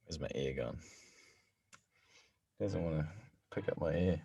Where's my ear gone? Doesn't want to pick up my ear.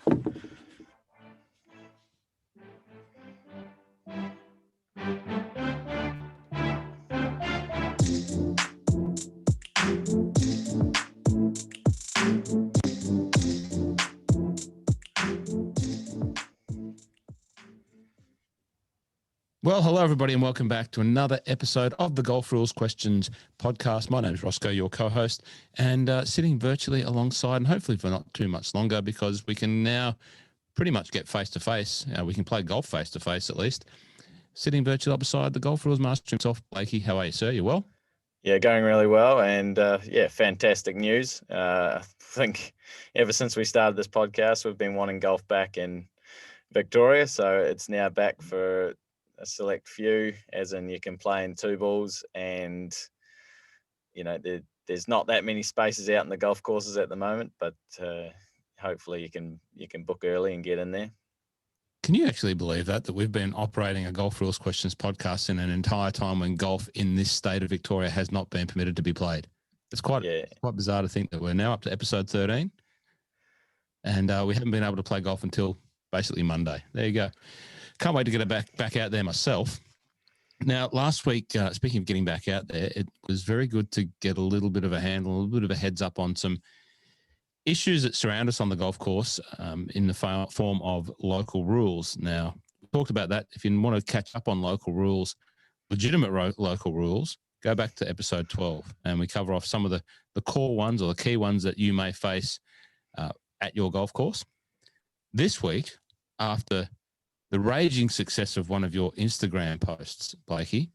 Well, hello, everybody, and welcome back to another episode of the Golf Rules Questions podcast. My name is Rossco, your co-host, and sitting virtually alongside, and hopefully for not too much longer, because we can now pretty much get face-to-face. We can play golf face-to-face at least. Sitting virtually beside the Golf Rules master himself, Blakey. How are you, sir? You well? Yeah, going really well, and fantastic news. I think ever since we started this podcast, we've been wanting golf back in Victoria, so it's now back for a select few, as in you can play in two balls, and there's not that many spaces out in the golf courses at the moment, but hopefully you can book early and get in there. Can you actually believe that we've been operating a Golf Rules Questions podcast in an entire time when golf in this state of Victoria has not been permitted to be played? It's quite bizarre to think that we're now up to episode 13 and we haven't been able to play golf until basically Monday. There you go. Can't wait to get it back out there myself. Now, last week, speaking of getting back out there, it was very good to get a little bit of a handle, a little bit of a heads up on some issues that surround us on the golf course in the form of local rules. Now, we talked about that. If you want to catch up on local rules, legitimate local rules, go back to episode 12 and we cover off some of the core ones or the key ones that you may face at your golf course. This week, after the raging success of one of your Instagram posts, Blakey,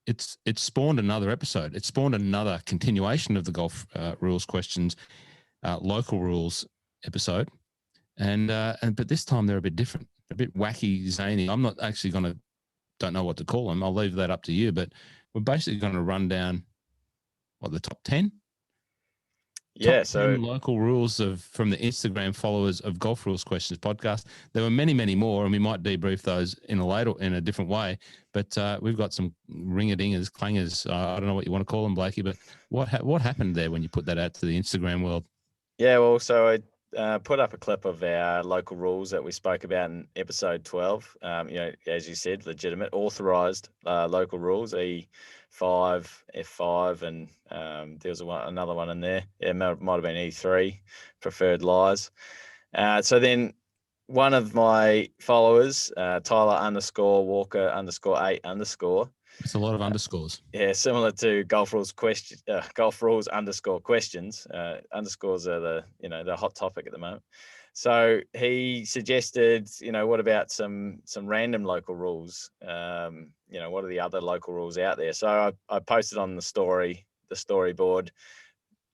it's spawned another episode. It spawned another continuation of the Golf Rules Questions local rules episode, but this time they're a bit different, a bit wacky, zany. I'm not actually don't know what to call them. I'll leave that up to you. But we're basically going to run down the top 10. Yeah, top 10 local rules from the Instagram followers of Golf Rules Questions podcast. There were many, many more, and we might debrief those in a different way. But we've got some ring-a-dingers, clangers. I don't know what you want to call them, Blakey. But what happened there when you put that out to the Instagram world? Yeah, well, so I put up a clip of our local rules that we spoke about in episode 12. As you said, legitimate, authorised local rules, E5, F5, and there was another one in there. It might have been E3, preferred lies. So then one of my followers, Tyler _Walker_8_, it's a lot of underscores. Similar to Golf Rules _questions. Underscores are the hot topic at the moment. So he suggested, what about some random local rules? What are the other local rules out there? So I posted on the storyboard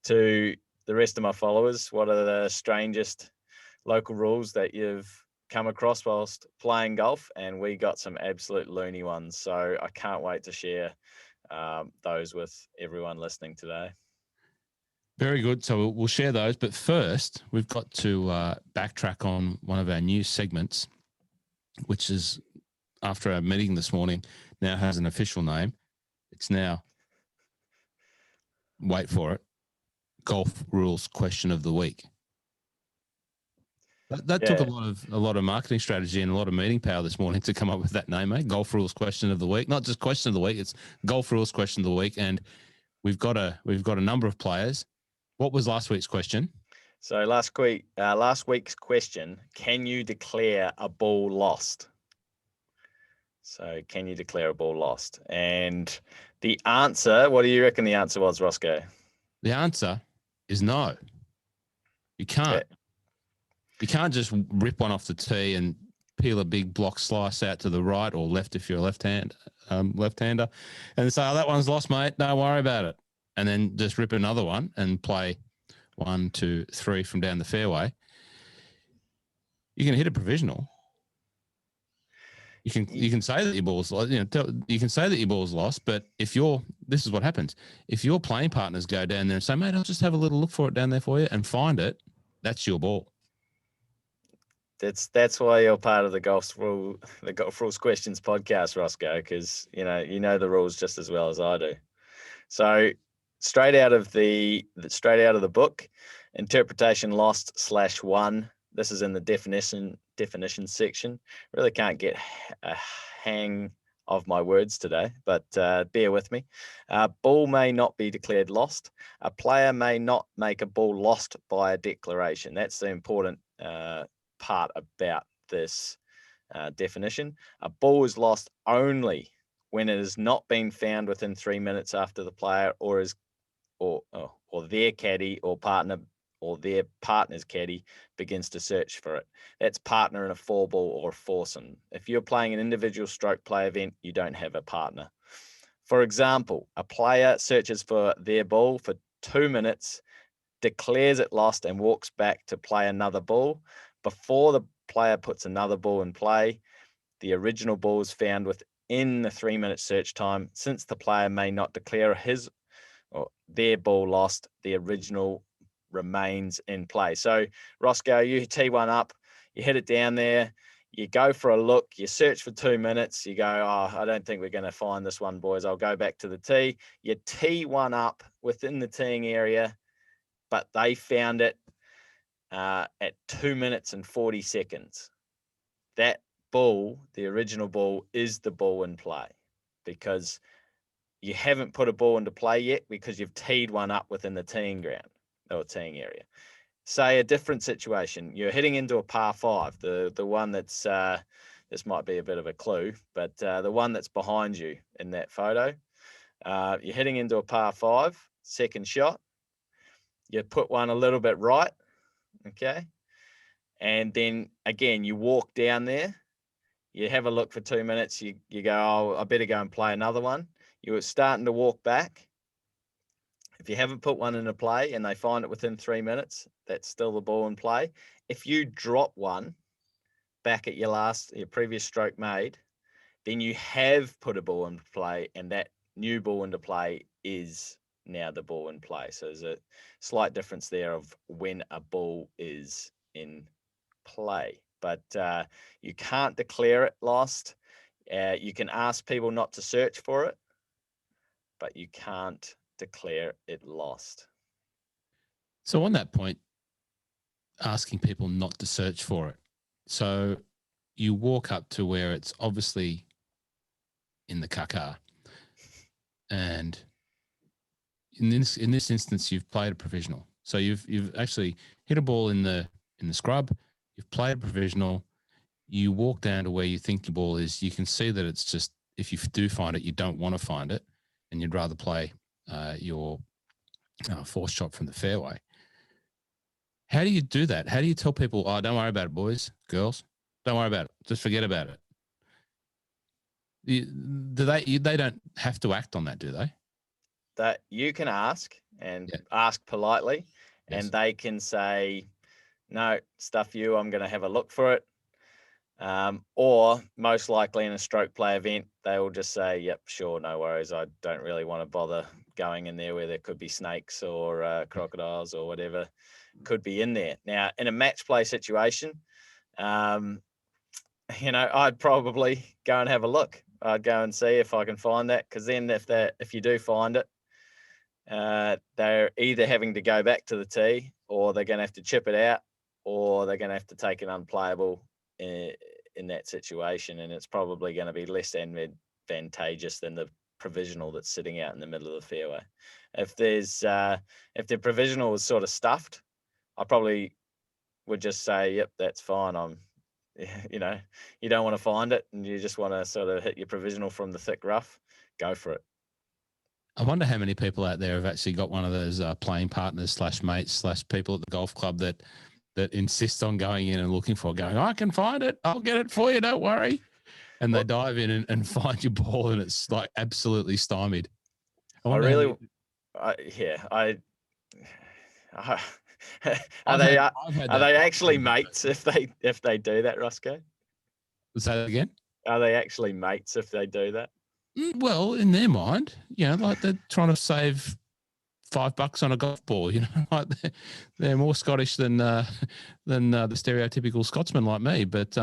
to the rest of my followers, what are the strangest local rules that you've come across whilst playing golf, and we got some absolute loony ones. So I can't wait to share those with everyone listening today. Very good. So we'll share those. But first, we've got to backtrack on one of our new segments, which is, after our meeting this morning, now has an official name. It's now, wait for it, Golf Rules Question of the Week. That took a lot of marketing strategy and a lot of meeting power this morning to come up with that name, mate. Golf Rules Question of the Week, not just Question of the Week. It's Golf Rules Question of the Week, and we've got a number of players. What was last week's question? So last week's question: can you declare a ball lost? So can you declare a ball lost? And the answer, what do you reckon the answer was, Rossco? The answer is no. You can't. Yeah. You can't just rip one off the tee and peel a big block slice out to the right or left if you're a left-hander, and say, "Oh, that one's lost, mate. Don't worry about it." And then just rip another one and play 1, 2, 3 from down the fairway. You can hit a provisional. You can say that your ball's lost. You can say that your ball's lost, but this is what happens. If your playing partners go down there and say, "Mate, I'll just have a little look for it down there for you," and find it, that's your ball. That's why you're part of the Golf Rules Questions podcast, Rossco, because you know the rules just as well as I do. So straight out of the book, interpretation lost /1. This is in the definition section. Really can't get a hang of my words today, but bear with me. Ball may not be declared lost. A player may not make a ball lost by a declaration. That's the important part about this definition. A ball is lost only when it has not been found within 3 minutes after the player or their caddy or partner or their partner's caddy begins to search for it. That's partner in a 4-ball or foursome. If you're playing an individual stroke play event, you don't have a partner. For example, a player searches for their ball for 2 minutes, declares it lost, and walks back to play another ball. Before the player puts another ball in play, the original ball is found within the 3-minute search time. Since the player may not declare his or their ball lost, the original remains in play. So, Rossco, you tee one up, you hit it down there, you go for a look, you search for 2 minutes, you go, oh, I don't think we're going to find this one, boys. I'll go back to the tee. You tee one up within the teeing area, but they found it at 2 minutes and 40 seconds. That ball, the original ball, is the ball in play because you haven't put a ball into play yet because you've teed one up within the teeing ground or teeing area. Say a different situation. You're heading into a par 5, the one that's, this might be a bit of a clue, but the one that's behind you in that photo. You're heading into a par 5, second shot. You put one a little bit right, okay? And then, again, you walk down there. You have a look for 2 minutes. You go, oh, I better go and play another one. You were starting to walk back. If you haven't put one into play and they find it within 3 minutes, that's still the ball in play. If you drop one back at your previous stroke made, then you have put a ball into play, and that new ball into play is now the ball in play. So there's a slight difference there of when a ball is in play. But you can't declare it lost. You can ask people not to search for it, but you can't declare it lost. So on that point, asking people not to search for it. So you walk up to where it's obviously in the caca, and in this instance, you've played a provisional. So you've actually hit a ball in the scrub. You've played a provisional. You walk down to where you think the ball is. You can see that it's just, if you do find it, you don't want to find it, and you'd rather play your fourth shot from the fairway. How do you do that? How do you tell people, oh, don't worry about it, boys, girls, don't worry about it, just forget about it? They don't have to act on that, do they? That you can ask and ask politely, and they can say, no, stuff you, I'm going to have a look for it. Or most likely in a stroke play event, they will just say, yep, sure, no worries. I don't really want to bother going in there where there could be snakes or crocodiles or whatever could be in there. Now, in a match play situation, I'd probably go and have a look. I'd go and see if I can find that, because then if you do find it, they're either having to go back to the tee, or they're going to have to chip it out, or they're going to have to take an unplayable in that situation, and it's probably going to be less advantageous than the provisional that's sitting out in the middle of the fairway. If the provisional was sort of stuffed, I probably would just say, yep, that's fine. You don't want to find it and you just want to sort of hit your provisional from the thick rough, go for it. I wonder how many people out there have actually got one of those playing partners / mates / people at the golf club that insist on going in and looking for it, going, I can find it, I'll get it for you, don't worry. And they dive in and find your ball, and it's like absolutely stymied. Are they actually mates if they do that, Rossco? Say that again? Are they actually mates if they do that? Well, in their mind, like they're trying to save $5 on a golf ball, like they're more Scottish than the stereotypical Scotsman like me. But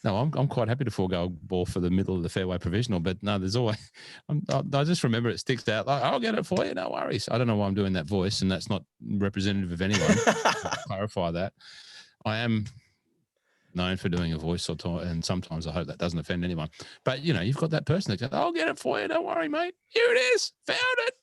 No, I'm quite happy to forego a ball for the middle of the fairway provisional, but no, there's always. I just remember it sticks out. Like, I'll get it for you, no worries. I don't know why I'm doing that voice, and that's not representative of anyone. Clarify that. I am known for doing a voice or time, and sometimes I hope that doesn't offend anyone. But you've got that person that goes, "I'll get it for you, don't worry, mate. Here it is, found it,"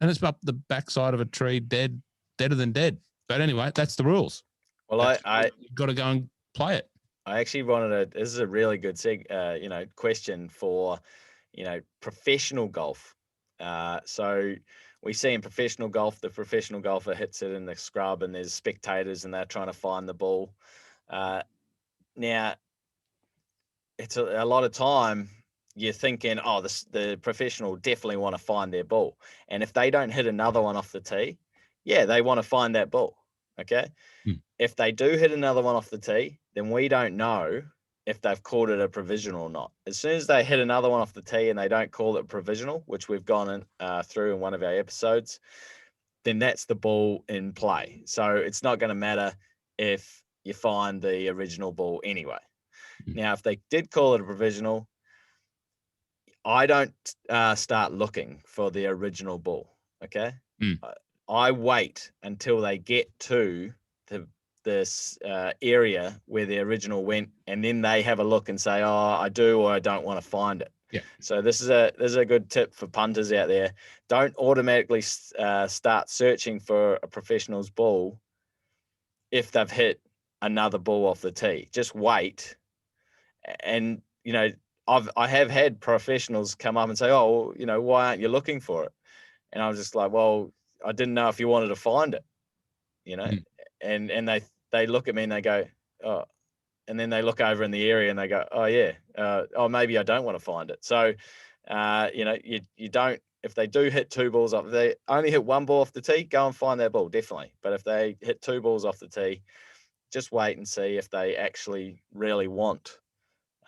and it's up the backside of a tree, deader than dead. But anyway, that's the rules. Well, you've got to go and play it. I actually wanted this is a really good question for, professional golf. So we see in professional golf, the professional golfer hits it in the scrub and there's spectators and they're trying to find the ball. Now, it's a lot of time you're thinking, the professional definitely want to find their ball. And if they don't hit another one off the tee, yeah, they want to find that ball. Okay. If they do hit another one off the tee, then we don't know if they've called it a provisional or not. As soon as they hit another one off the tee and they don't call it provisional, which we've gone through in one of our episodes, then that's the ball in play. So it's not going to matter if you find the original ball anyway. Now, if they did call it a provisional, I don't start looking for the original ball. Okay. I wait until they get to this area where the original went, and then they have a look and say, I do or I don't want to find it. Yeah. So this is a good tip for punters out there. Don't automatically start searching for a professional's ball if they've hit another ball off the tee. Just wait. And, I have had professionals come up and say, why aren't you looking for it? And I was just like, well, I didn't know if you wanted to find it, and they look at me and they go, oh, and then they look over in the area and they go, oh yeah, maybe I don't want to find it. So, you don't, if they do hit two balls off, if they only hit one ball off the tee, go and find that ball, definitely. But if they hit two balls off the tee, just wait and see if they actually really want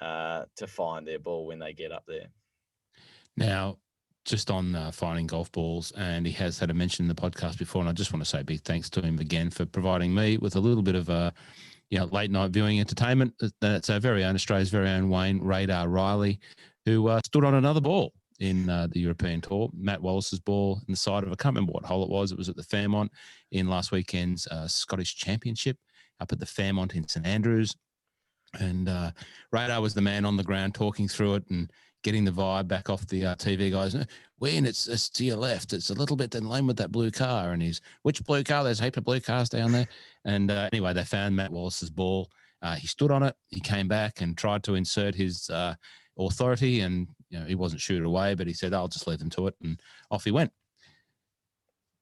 to find their ball when they get up there. Now, just on finding golf balls, and he has had a mention in the podcast before, and I just want to say big thanks to him again for providing me with a little bit of late night viewing entertainment. That's our very own Australia's very own Wayne Radar Riley, who stood on another ball in the European Tour, Matt Wallace's ball in the side of, I can't remember what hole it was. It was at the Fairmont in last weekend's Scottish Championship up at the Fairmont in St Andrews. And Radar was the man on the ground talking through it and getting the vibe back off the TV guys. Wayne, it's to your left. It's a little bit in line with that blue car. And which blue car? There's a heap of blue cars down there. And anyway, they found Matt Wallace's ball. He stood on it. He came back and tried to insert his authority. And, he wasn't shooed away, but he said, I'll just leave them to it. And off he went.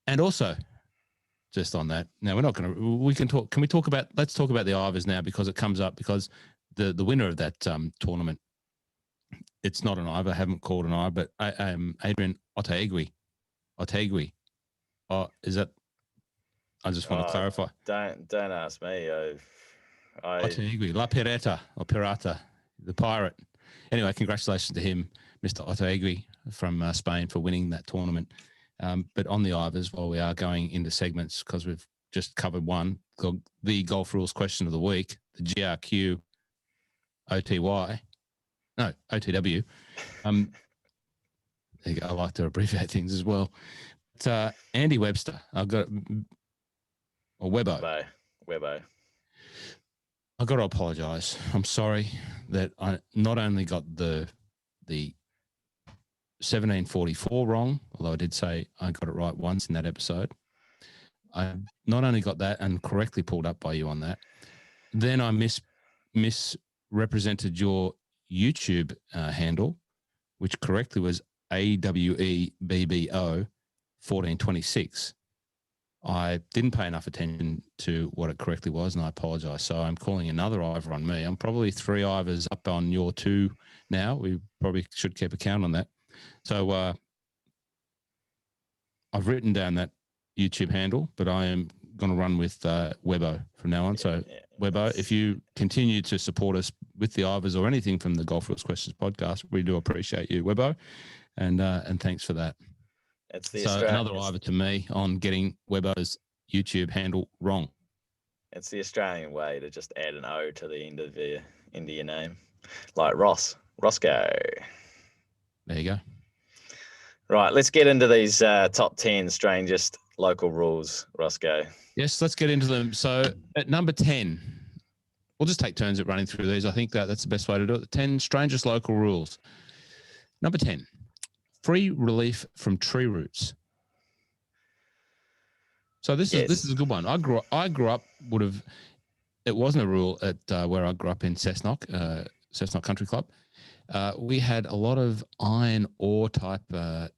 And also, just on that, now let's talk about the Ivors now, because it comes up, because the winner of that tournament, it's not an Ivor. I haven't called an Ivor, but Adrian Otaegui. Oh, is that? I just want to clarify. Don't ask me. Otaegui, La Pirata or Pirata, the pirate. Anyway, congratulations to him, Mr. Otaegui from Spain, for winning that tournament. But on the Ivors, while we are going into segments, because we've just covered one, the golf rules question of the week, the GRQ OTW. There you go. I like to abbreviate things as well. But, Andy Webster, Webbo. Webbo. I've got to apologise. I'm sorry that I not only got the 1744 wrong, although I did say I got it right once in that episode. I not only got that and correctly pulled up by you on that, then I misrepresented your YouTube handle, which correctly was AWEBBO 1426. I didn't pay enough attention to what it correctly was, and I apologise. So I'm calling another Ivor on me. I'm probably 3 Ivors up on your 2 now. We probably should keep a count on that. So I've written down that YouTube handle, but I am going to run with Webbo from now on. So Webbo, if you continue to support us with the Ivors or anything from the Golf Rules Questions podcast, we do appreciate you, Webbo, and thanks for that. Another Ivor to me on getting Webbo's YouTube handle wrong. It's the Australian way to just add an O to the end of into your name, like Rossco. There you go. Right, let's get into these top 10 strangest local rules, Rossco. Yes, let's get into them. So at number 10, we'll just take turns at running through these. I think that's the best way to do it. The 10 strangest local rules. Number 10, free relief from tree roots. So this is a good one. I grew up it wasn't a rule at where I grew up in Cessnock Country Club. We had a lot of iron ore type. I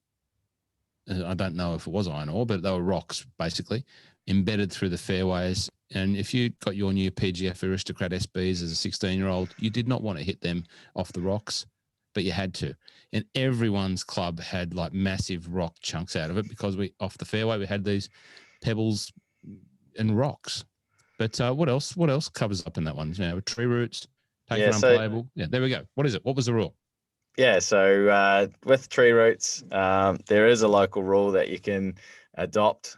don't know if it was iron ore, but they were rocks basically embedded through the fairways. And if you got your new PGF Aristocrat SBs as a 16-year-old, you did not want to hit them off the rocks, but you had to. And everyone's club had like massive rock chunks out of it because off the fairway we had these pebbles and rocks. But what else covers up in that one? Tree roots, taken unplayable. Yeah, there we go. What is it? What was the rule? Yeah, so with tree roots, there is a local rule that you can adopt,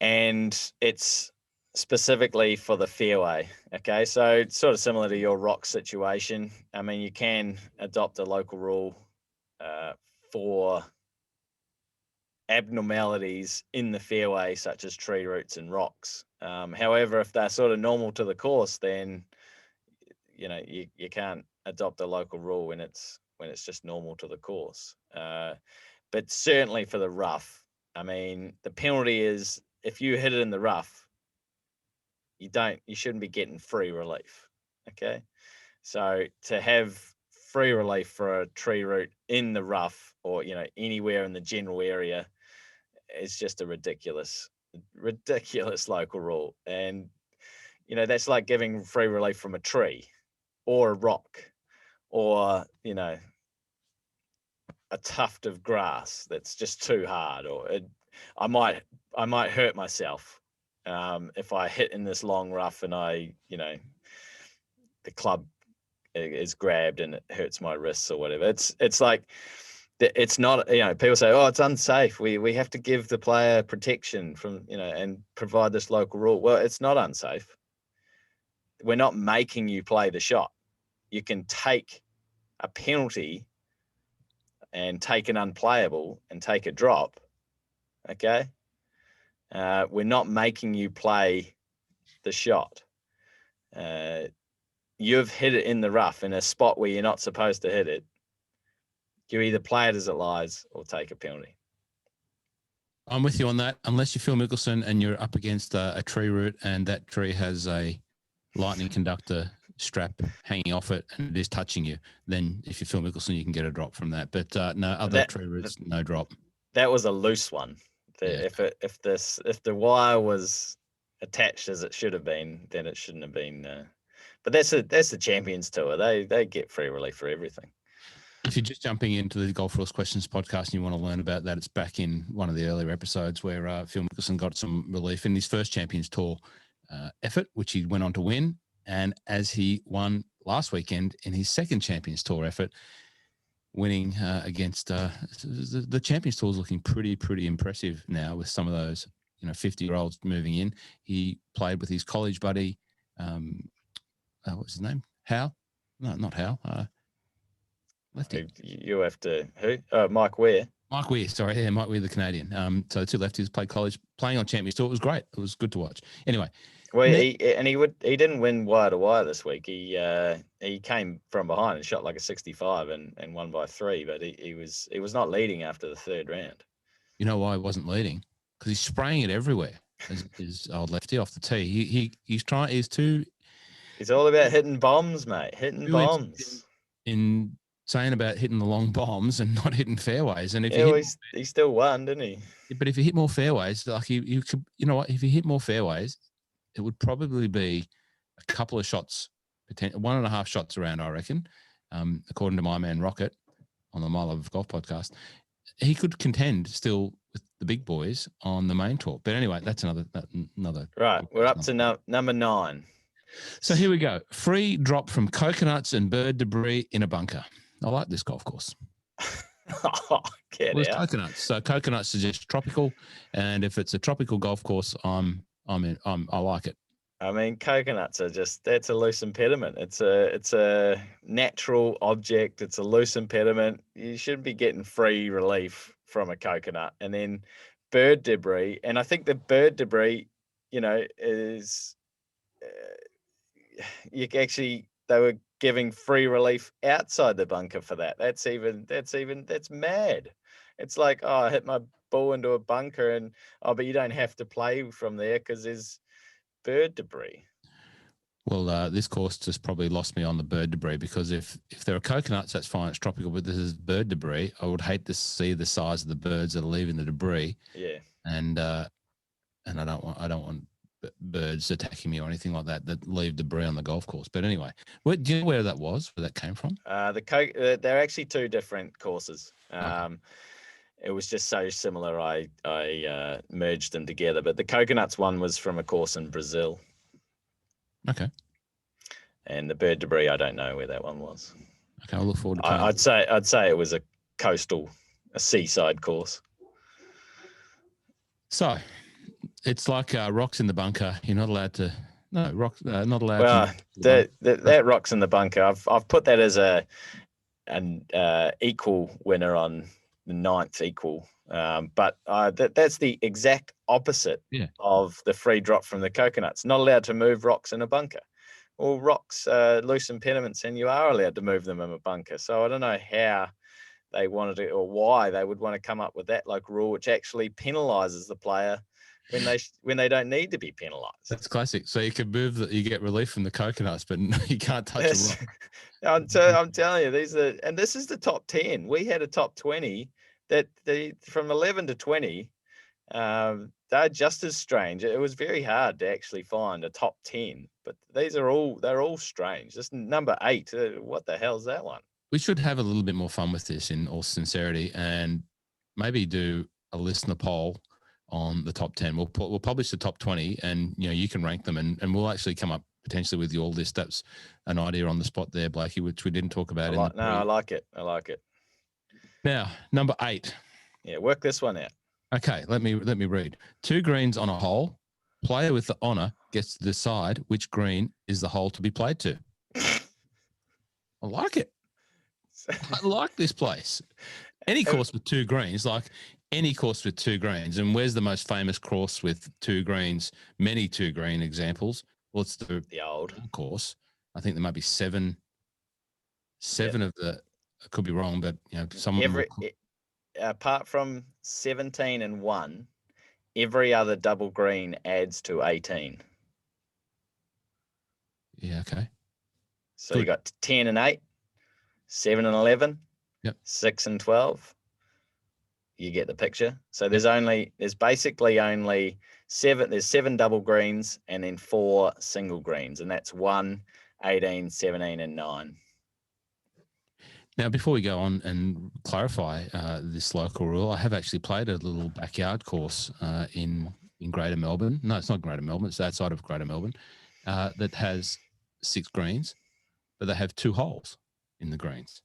and it's specifically for the fairway. Okay, so it's sort of similar to your rock situation. I mean, you can adopt a local rule for abnormalities in the fairway, such as tree roots and rocks. However, if they're sort of normal to the course, then you can't adopt a local rule when it's just normal to the course. But certainly for the rough, I mean, the penalty is if you hit it in the rough, you shouldn't be getting free relief. Okay, so to have free relief for a tree root in the rough or anywhere in the general area, it's just a ridiculous local rule. And that's like giving free relief from a tree or a rock or a tuft of grass that's just too hard, or I might hurt myself if I hit in this long rough and the club is grabbed and it hurts my wrists or whatever. It's like, it's not, people say, oh, it's unsafe. We have to give the player protection from, and provide this local rule. Well, it's not unsafe. We're not making you play the shot. You can take a penalty and take an unplayable and take a drop. Okay. We're not making you play the shot. You've hit it in the rough in a spot where you're not supposed to hit it. You either play it as it lies or take a penalty. I'm with you on that. Unless you're Phil Mickelson and you're up against a tree root and that tree has a lightning conductor strap hanging off it and it is touching you, then if you're Phil Mickelson, you can get a drop from that. But no, other tree roots, no drop. That was a loose one. If the wire was attached as it should have been, then it shouldn't have been. But that's the Champions Tour. They get free relief for everything. If you're just jumping into the Golf Rules Questions podcast and you want to learn about that, it's back in one of the earlier episodes where Phil Mickelson got some relief in his first Champions Tour effort, which he went on to win. And as he won last weekend in his second Champions Tour effort, winning against the Champions Tour is looking pretty impressive now with some of those 50-year-olds moving in. He played with his college buddy, what's his name? Hal? No, not Hal. Lefty. You have to who? Mike Weir. Mike Weir, sorry, yeah, Mike Weir, the Canadian. So the two lefties played college, playing on Champions Tour. It was great. It was good to watch. Anyway, well, he didn't win wire to wire this week. He came from behind and shot like a 65 and won by 3. But he was not leading after the third round. You know why he wasn't leading? Because he's spraying it everywhere. His old lefty off the tee. He's too. He's all about hitting bombs, mate. Hitting bombs. In saying about hitting the long bombs and not hitting fairways. And if he still won, didn't he? But if you hit more fairways, like you could, if you hit more fairways, it would probably be a couple of shots, 1.5 shots around, I reckon, according to my man Rocket on the My Love of Golf podcast. He could contend still with the big boys on the main tour. But anyway, that's another. Right, we're up to number 9. So here we go. Free drop from coconuts and bird debris in a bunker. I like this golf course. Get out. Coconuts. So coconuts are just tropical, and if it's a tropical golf course, I'm in. I like it. I mean, coconuts are that's a loose impediment. It's a natural object. It's a loose impediment. You shouldn't be getting free relief from a coconut. And then bird debris. And I think the bird debris, is they were giving free relief outside the bunker for that. That's mad. It's like, oh, I hit my ball into a bunker but you don't have to play from there because there's bird debris. Well, this course just probably lost me on the bird debris, because if there are coconuts, that's fine, it's tropical, but this is bird debris. I would hate to see the size of the birds that are leaving the debris. Yeah. And I don't want birds attacking me or anything like that leave debris on the golf course. But anyway, do you know where that was, where that came from? They're actually two different courses. Okay. It was just so similar, I merged them together. But the coconuts one was from a course in Brazil. Okay. And the bird debris, I don't know where that one was. Okay, I'll look forward to I'd say it was a seaside course. So it's like rocks in the bunker. You're not allowed to. No, rocks not allowed. Well, that rocks in the bunker. I've put that as an equal winner on the 9th equal. But that's the exact opposite of the free drop from the coconuts. Not allowed to move rocks in a bunker. Well, rocks loose impediments, and you are allowed to move them in a bunker. So I don't know how they wanted to, or why they would want to come up with that rule, which actually penalises the player when they don't need to be penalised. That's classic. So you can you get relief from the coconuts, but you can't touch a rock. I'm telling you, this is the top 10. We had a top 20 that from 11 to 20, they're just as strange. It was very hard to actually find a top 10, but they're all strange. This number 8, what the hell's that one? We should have a little bit more fun with this, in all sincerity, and maybe do a listener poll on the top 10. We'll publish the top 20, and you can rank them, and we'll actually come up potentially with your list. That's an idea on the spot there, Blakey, which we didn't talk about. I like it. Now, number 8. Yeah, work this one out. Okay, let me read. 2 greens on a hole. Player with the honour gets to decide which green is the hole to be played to. I like it. I like this place. Any course with 2 greens, and where's the most famous course with 2 greens? Many 2 green examples. Well, it's the old course. I think there might be seven of the. I could be wrong, but apart from 17 and 1, every other double green adds to 18. Yeah. Okay. So you got 10 and 8. 7 and 11, 6 and 12. You get the picture. So there's basically only 7. There's 7 double greens and then 4 single greens, and that's 1, 18, 17, and 9. Now, before we go on and clarify this local rule, I have actually played a little backyard course in Greater Melbourne. No, it's not Greater Melbourne. It's outside of Greater Melbourne. That has 6 greens, but they have 2 holes in the greens.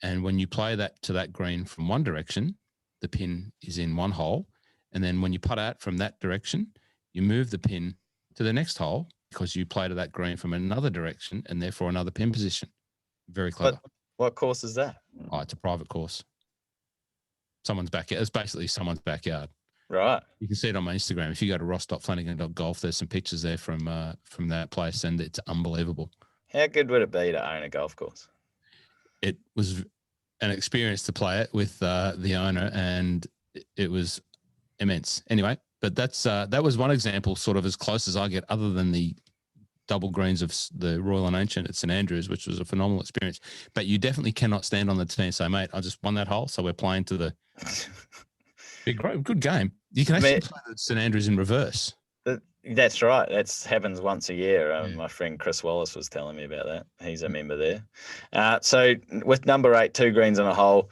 And when you play that to that green from one direction, the pin is in one hole. And then when you putt out from that direction, you move the pin to the next hole because you play to that green from another direction and therefore another pin position. Very clever. What course is that? Oh, it's a private course. Someone's backyard. It's basically someone's backyard. Right. You can see it on my Instagram. If you go to ross.flanagan.golf, there's some pictures there from that place, and it's unbelievable. How good would it be to own a golf course? It was an experience to play it with the owner, and it was immense. Anyway, but that was one example, sort of as close as I get, other than the double greens of the Royal and Ancient at St Andrews, which was a phenomenal experience. But you definitely cannot stand on the tee and say, mate, I just won that hole, so we're playing to the good game. You can actually play the St Andrews in reverse. That's right. That happens once a year. My friend Chris Wallace was telling me about that. He's a member there. So with number 8, 2 greens on a hole,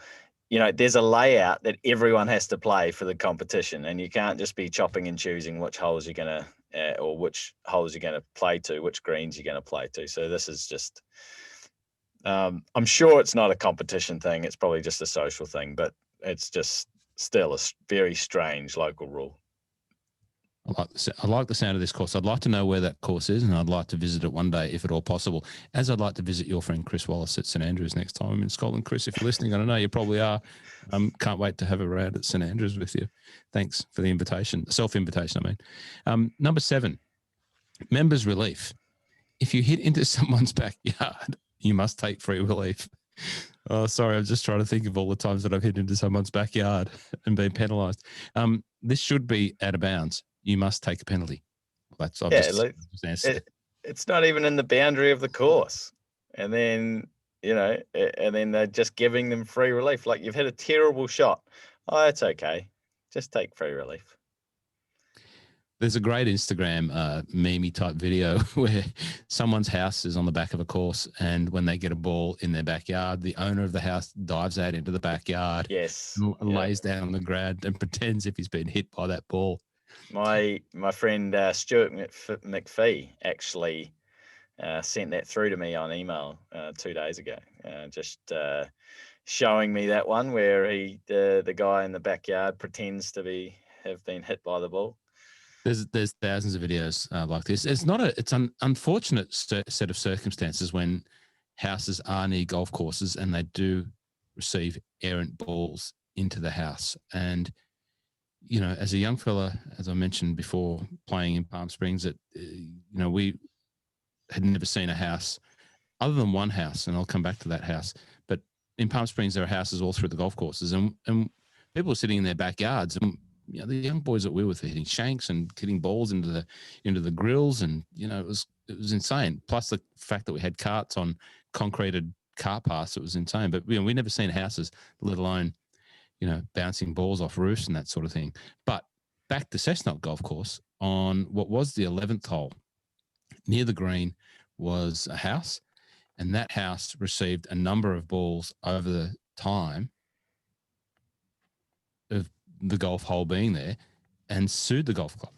there's a layout that everyone has to play for the competition, and you can't just be chopping and choosing which holes you're going to or which holes you're going to play to, which greens you're going to play to. So this is just, I'm sure it's not a competition thing. It's probably just a social thing, but it's just still a very strange local rule. I like the sound of this course. I'd like to know where that course is, and I'd like to visit it one day if at all possible. As I'd like to visit your friend Chris Wallace at St Andrews next time I'm in Scotland. Chris, if you're listening, I don't know, you probably are. Can't wait to have a round at St Andrews with you. Thanks for the invitation, self-invitation, I mean. Number 7, members relief. If you hit into someone's backyard, you must take free relief. Oh, sorry. I'm just trying to think of all the times that I've hit into someone's backyard and been penalised. This should be out of bounds. You must take a penalty. That's it's not even in the boundary of the course, and then they're just giving them free relief. Like, you've hit a terrible shot. Oh, it's okay. Just take free relief. There's a great Instagram meme type video where someone's house is on the back of a course, and when they get a ball in their backyard, the owner of the house dives out into the backyard, lays down on the ground and pretends if he's been hit by that ball. My friend Stuart McPhee actually sent that through to me on email 2 days ago, just showing me that one where the guy in the backyard pretends to have been hit by the ball. There's thousands of videos like this. It's an unfortunate set of circumstances when houses are near golf courses and they do receive errant balls into the house. And, as a young fella, as I mentioned before, playing in Palm Springs, we had never seen a house other than one house, and I'll come back to that house. But in Palm Springs, there are houses all through the golf courses, and people are sitting in their backyards, and the young boys that we were hitting shanks and hitting balls into the grills, and it was insane. Plus the fact that we had carts on concreted car paths, it was insane. But we never seen houses, let alone bouncing balls off roofs and that sort of thing. But back to Cessnock Golf Course, on what was the 11th hole, near the green was a house, and that house received a number of balls over the time of the golf hole being there, and sued the golf club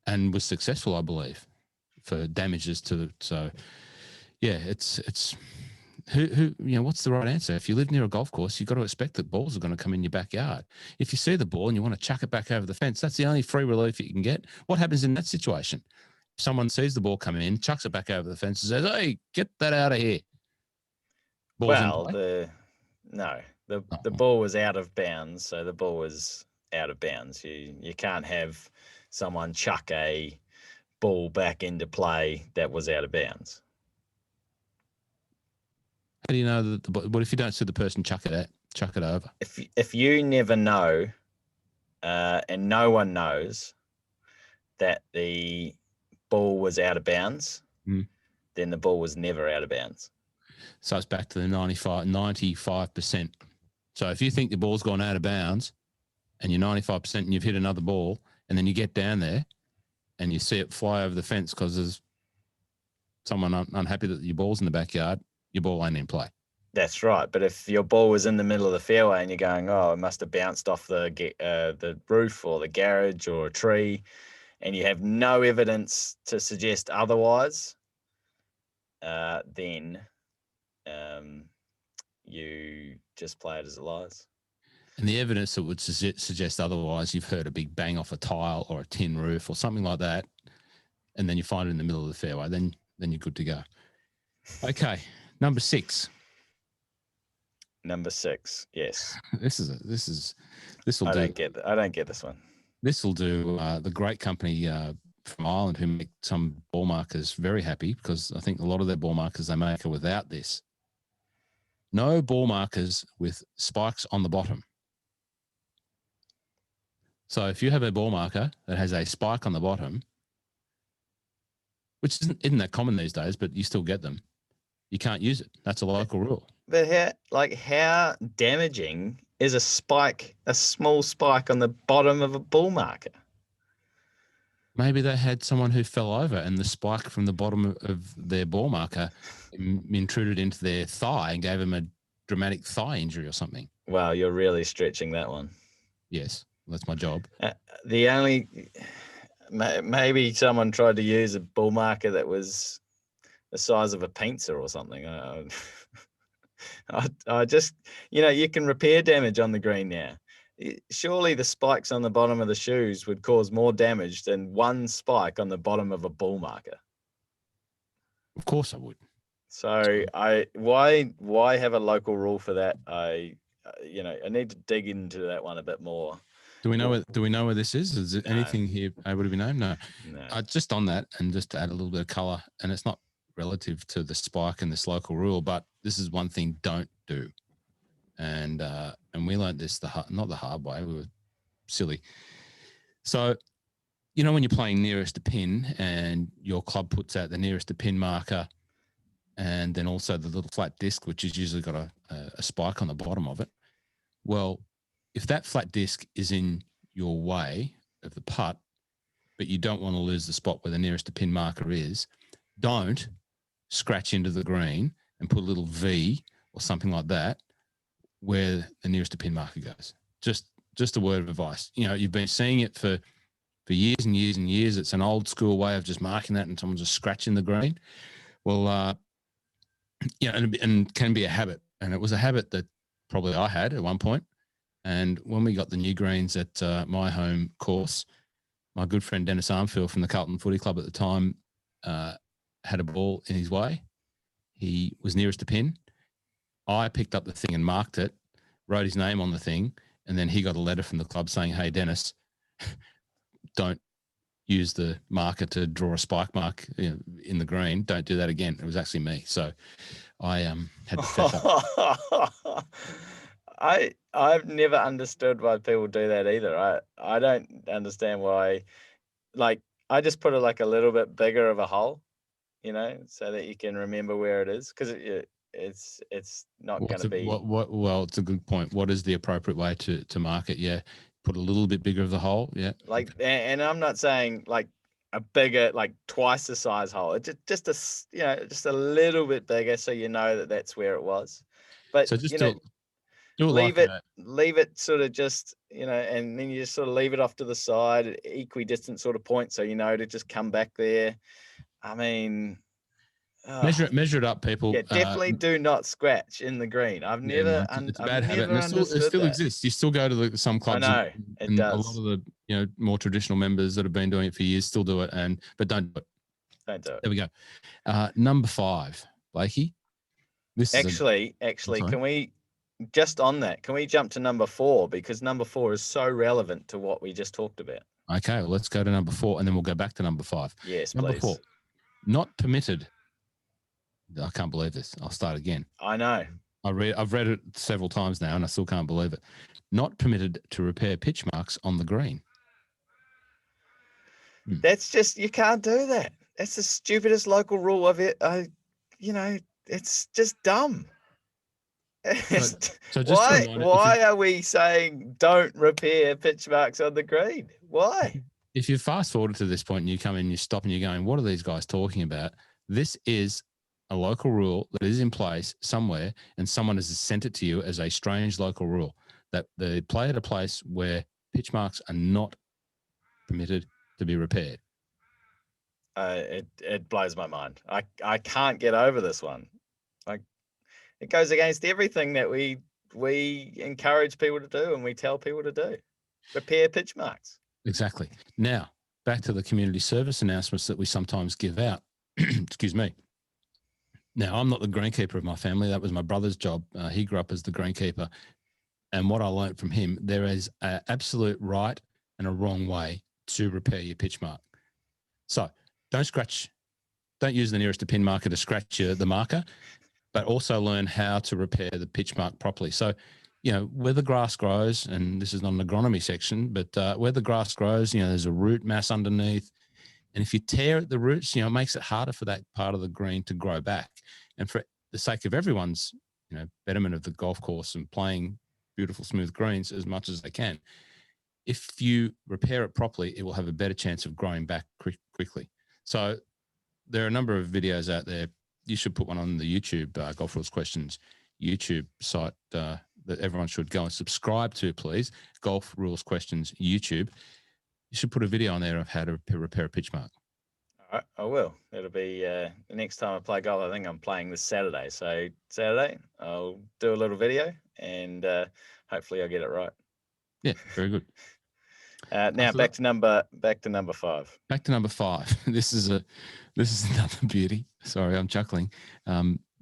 and was successful, I believe, for damages to it's who what's the right answer? If you live near a golf course, you've got to expect that balls are going to come in your backyard. If you see the ball and you want to chuck it back over the fence, that's the only free relief you can get. What happens in that situation? If someone sees the ball come in, chucks it back over the fence and says, "Hey, get that out of here." The ball was out of bounds, so the ball was out of bounds. You can't have someone chuck a ball back into play that was out of bounds. How do you know that? What if you don't see the person chuck it over? If you never know, and no one knows that the ball was out of bounds, then the ball was never out of bounds. So it's back to the 95%. So if you think the ball's gone out of bounds and you're 95% and you've hit another ball, and then you get down there and you see it fly over the fence because there's someone unhappy that your ball's in the backyard, your ball ain't in play. That's right. But if your ball was in the middle of the fairway and you're going, oh, it must have bounced off the roof or the garage or a tree, and you have no evidence to suggest otherwise, then you just play it as it lies. And the evidence that would suggest otherwise, you've heard a big bang off a tile or a tin roof or something like that, and then you find it in the middle of the fairway, then you're good to go. Okay, number 6. Number 6, yes. This will do. I don't get this one. This will do. The great company from Ireland who make some ball markers very happy, because I think a lot of their ball markers they make are without this. No ball markers with spikes on the bottom. So if you have a ball marker that has a spike on the bottom, which isn't that common these days, but you still get them, you can't use it. That's a local rule. But how damaging is a small spike on the bottom of a ball marker? Maybe they had someone who fell over and the spike from the bottom of their ball marker intruded into their thigh and gave them a dramatic thigh injury or something. Wow, you're really stretching that one. Yes, that's my job. Maybe someone tried to use a ball marker that was the size of a pizza or something. I just, you can repair damage on the green now. Surely the spikes on the bottom of the shoes would cause more damage than one spike on the bottom of a ball marker. Of course I would. So why have a local rule for that? I need to dig into that one a bit more. Do we know where this is? Is there anything here able to be named? No. Just on that, and just to add a little bit of colour, and it's not relative to the spike and this local rule, but this is one thing don't do. And we learned this not the hard way. We were silly. So, when you're playing nearest to pin and your club puts out the nearest to pin marker, and then also the little flat disc, which has usually got a spike on the bottom of it. Well, if that flat disc is in your way of the putt, but you don't want to lose the spot where the nearest to pin marker is, don't scratch into the green and put a little V or something like that where the nearest to pin marker goes. Just a word of advice. You've been seeing it for years and years and years. It's an old school way of just marking that and someone just scratching the green. Well, and can be a habit. And it was a habit that probably I had at one point. And when we got the new greens at my home course, my good friend Dennis Armfield from the Carlton Footy Club at the time had a ball in his way. He was nearest to pin. I picked up the thing and marked it, wrote his name on the thing, and then he got a letter from the club saying, "Hey, Dennis, don't use the marker to draw a spike mark in the green. Don't do that again." It was actually me. So I had to fess up. I've never understood why people do that either. I don't understand why. Like, I just put it like a little bit bigger of a hole, so that you can remember where it is, because it's not going to be. Well, it's a good point. What is the appropriate way to mark it? Yeah, put a little bit bigger of the hole. Yeah, and I'm not saying like a bigger, like twice the size hole. It's just a little bit bigger, so that's where it was. But so just leave it sort of just, and then you just sort of leave it off to the side at equidistant sort of point, so to just come back there. I mean, measure it up, people. Yeah, definitely do not scratch in the green. I've never, it's a bad habit. And it still exists. You still go to some clubs. I know it does. A lot of the more traditional members that have been doing it for years still do it, but don't do it. Don't do it. There we go. Number 5, Blakey. This actually, can we just on that? Can we jump to number 4, because number 4 is so relevant to what we just talked about? Okay, well, let's go to number 4, and then we'll go back to number 5. Yes, number please. 4, not permitted. I can't believe this. I'll start again. I know. I've read it several times now, and I still can't believe it. Not permitted to repair pitch marks on the green. That's just, you can't do that. That's the stupidest local rule of it. It's just dumb. So why are we saying don't repair pitch marks on the green? Why? If you fast forward to this point and you come in, you stop and you're going, what are these guys talking about? This is a local rule that is in place somewhere, and someone has sent it to you as a strange local rule that they play at a place where pitch marks are not permitted to be repaired. It blows my mind. I can't get over this one. Like, it goes against everything that we encourage people to do and we tell people to do. Repair pitch marks. Exactly. Now, back to the community service announcements that we sometimes give out. Excuse me. Now, I'm not the greenkeeper of my family. That was my brother's job. He grew up as the greenkeeper. And what I learned from him, there is an absolute right and a wrong way to repair your pitch mark. So don't use the nearest to pin marker to scratch the marker, but also learn how to repair the pitch mark properly. So, where the grass grows, and this is not an agronomy section, but where the grass grows, there's a root mass underneath. And if you tear at the roots, it makes it harder for that part of the green to grow back. And for the sake of everyone's, betterment of the golf course and playing beautiful, smooth greens as much as they can, if you repair it properly, it will have a better chance of growing back quickly. So there are a number of videos out there. You should put one on the YouTube, Golf Rules Questions YouTube site that everyone should go and subscribe to, please. Golf Rules Questions YouTube. You should put a video on there of how to repair a pitch mark. All right, I will. It'll be the next time I play golf. I think I'm playing this Saturday. So Saturday, I'll do a little video and hopefully I'll get it right. Yeah, very good. Now back to number 5. Back to number 5. This is another beauty. Sorry, I'm chuckling.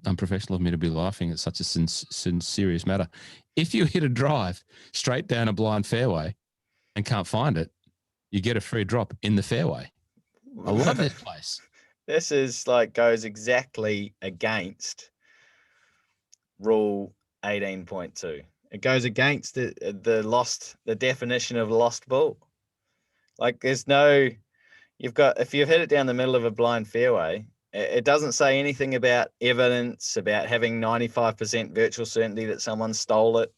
Unprofessional of me to be laughing at such a serious matter. If you hit a drive straight down a blind fairway and can't find it, you get a free drop in the fairway. I love this place. This is goes exactly against rule 18.2. It goes against the definition of lost ball. There's no, if you've hit it down the middle of a blind fairway, it doesn't say anything about evidence, about having 95% virtual certainty that someone stole it.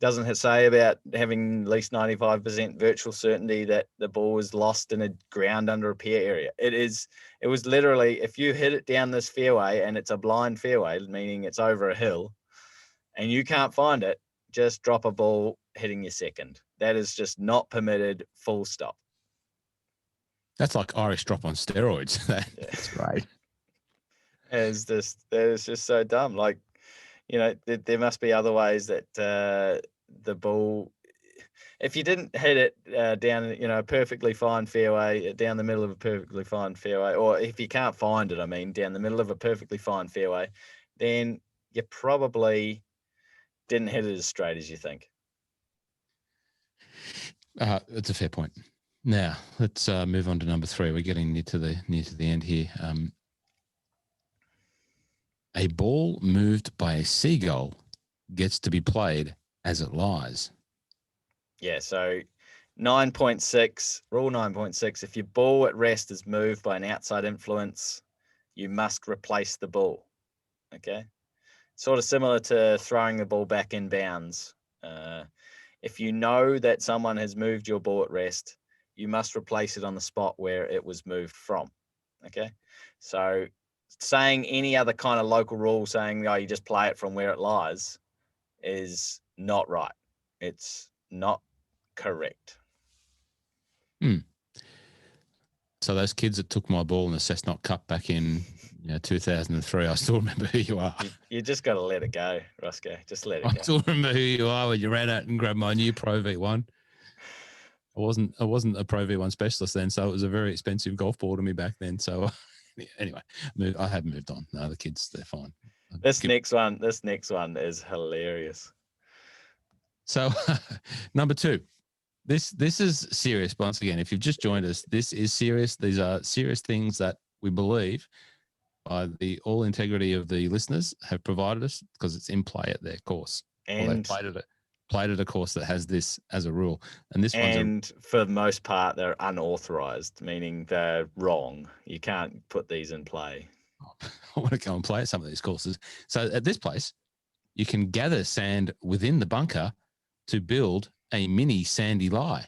Doesn't say about having at least 95% virtual certainty that the ball was lost in a ground under a pier area. It was literally, if you hit it down this fairway and it's a blind fairway, meaning it's over a hill, and you can't find it, just drop a ball hitting your second. That is just not permitted, full stop. That's like Irish drop on steroids. That's right. That is just so dumb. There must be other ways that the ball, if you didn't hit it down, a perfectly fine fairway, down the middle of a perfectly fine fairway, or if you can't find it, down the middle of a perfectly fine fairway, then you probably didn't hit it as straight as you think. That's a fair point. Now let's move on to number 3. We're getting near to the end here. A ball moved by a seagull gets to be played as it lies. Yeah, so 9.6, rule 9.6, if your ball at rest is moved by an outside influence, you must replace the ball. Okay? Sort of similar to throwing the ball back in bounds. If you know that someone has moved your ball at rest, you must replace it on the spot where it was moved from. Okay? So saying any other kind of local rule saying, you just play it from where it lies is not right. It's not correct. So those kids that took my ball in the Cessnock Cup back in 2003, I still remember who you are. You just got to let it go, Rossco. Just let it go. I still remember who you are when you ran out and grabbed my new Pro V1. I wasn't a Pro V1 specialist then, so it was a very expensive golf ball to me back then. So anyway, I have moved on. No, the kids, they're fine. This next one is hilarious. So number 2. This is serious. Once again, if you've just joined us, this is serious. These are serious things that we believe by the all integrity of the listeners have provided us because it's in play at their course. And they've played at a course that has this as a rule. And for the most part, they're unauthorized, meaning they're wrong. You can't put these in play. I want to go and play at some of these courses. So at this place, you can gather sand within the bunker to build a mini sandy lie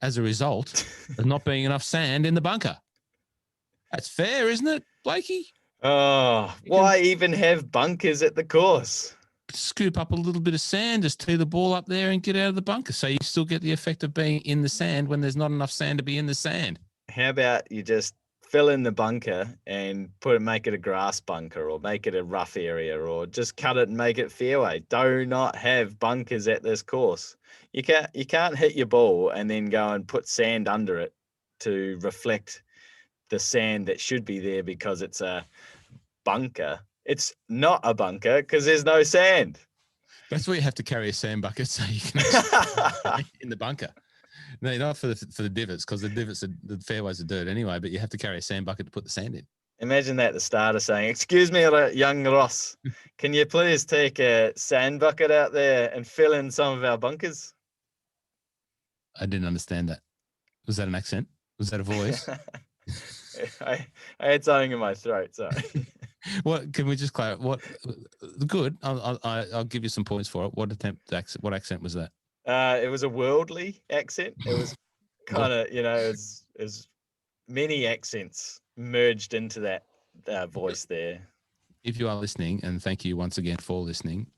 as a result of not being enough sand in the bunker. That's fair, isn't it, Blakey? Oh, why even have bunkers at the course? Scoop up a little bit of sand, just tee the ball up there and get out of the bunker. So you still get the effect of being in the sand when there's not enough sand to be in the sand. How about you just fill in the bunker and make it a grass bunker, or make it a rough area, or just cut it and make it fairway. Do not have bunkers at this course. You can't hit your ball and then go and put sand under it to reflect the sand that should be there because it's a bunker. It's not a bunker because there's no sand. That's where you have to carry a sand bucket so you can in the bunker. No, not for the divots, because the fairways are dirt anyway, but you have to carry a sand bucket to put the sand in. Imagine that the starter saying, "Excuse me, young Ross, can you please take a sand bucket out there and fill in some of our bunkers?" I didn't understand that. Was that an accent? Was that a voice? I had something in my throat, sorry. What can we just clarify? What good? I'll give you some points for it. What accent was that? It was a worldly accent. It was kind of, it's many accents merged into that voice there. If you are listening, and thank you once again for listening,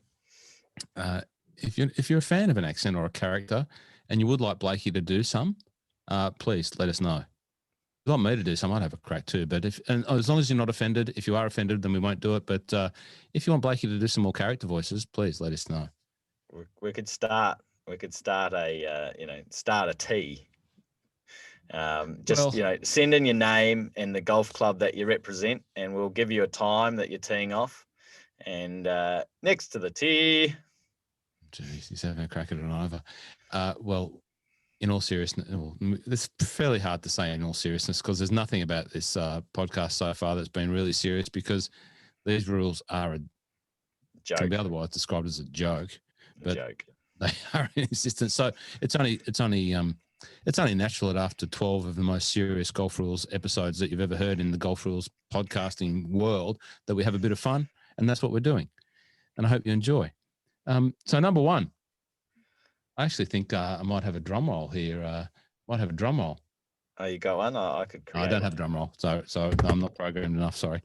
if you're a fan of an accent or a character, and you would like Blakey to do some, please let us know. If you want me to do some, I'd have a crack too. But as long as you're not offended, if you are offended, then we won't do it. But if you want Blakey to do some more character voices, please let us know. We could start we could start a start a tee. Send in your name and the golf club that you represent, and we'll give you a time that you're teeing off. And next to the tee. Jeez, he's having a crack at an Ivor. Well, in all seriousness, it's fairly hard to say in all seriousness because there's nothing about this podcast so far that's been really serious, because these rules are a joke. Can be otherwise described as a joke. But they are in existence. So it's only natural that after 12 of the most serious golf rules episodes that you've ever heard in the golf rules podcasting world, that we have a bit of fun, and that's what we're doing. And I hope you enjoy. So number one, I actually think I might have a drum roll here. Might have a drum roll. Oh, you got one? I could create. I don't have a drum roll, so I'm not programmed enough. Sorry.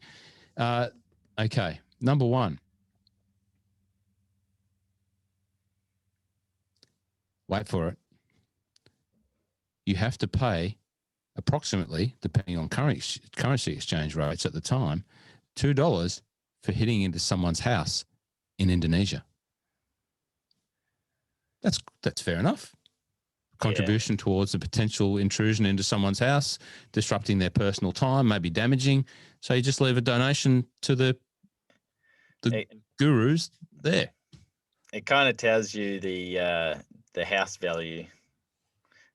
Okay, number one. Wait for it. You have to pay approximately, depending on currency exchange rates at the time, $2 for hitting into someone's house in Indonesia. That's fair enough. Contribution towards the potential intrusion into someone's house, disrupting their personal time, maybe damaging. So you just leave a donation to the gurus there. It kind of tells you the house value